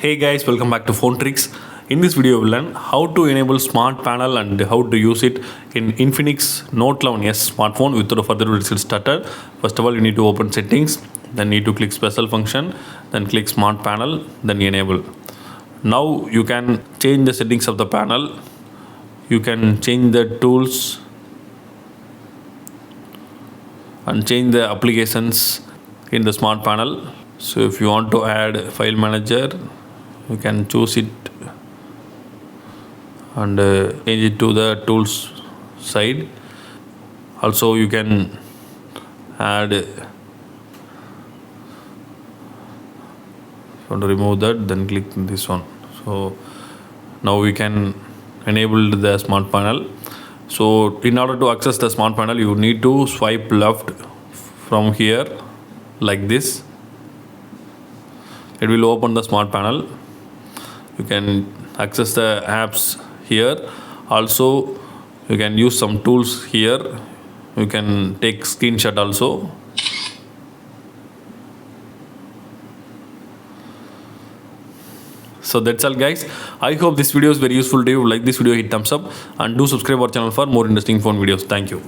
Hey guys, welcome back to Phone Tricks. In this video, we'll learn how to enable smart panel and how to use it in Infinix Note 11s smartphone. Without further ado, let's get started. First of all, you need to open settings, then need to click special function, then click smart panel, then enable. Now you can change the settings of the panel. You can change the tools and change the applications in the smart panel. So if you want to add file manager, you can choose it and change it to the tools side. Also you can add, if you want to remove that, then click this one. So now we can enable the smart panel. So in order to access the smart panel, you need to swipe left from here like this. It will open the smart panel. You can access the apps here. Also you can use some tools here. You can take screenshot also. So that's all guys. I hope this video is very useful to you. Like this video, hit thumbs up and do subscribe our channel for more interesting phone videos. Thank you.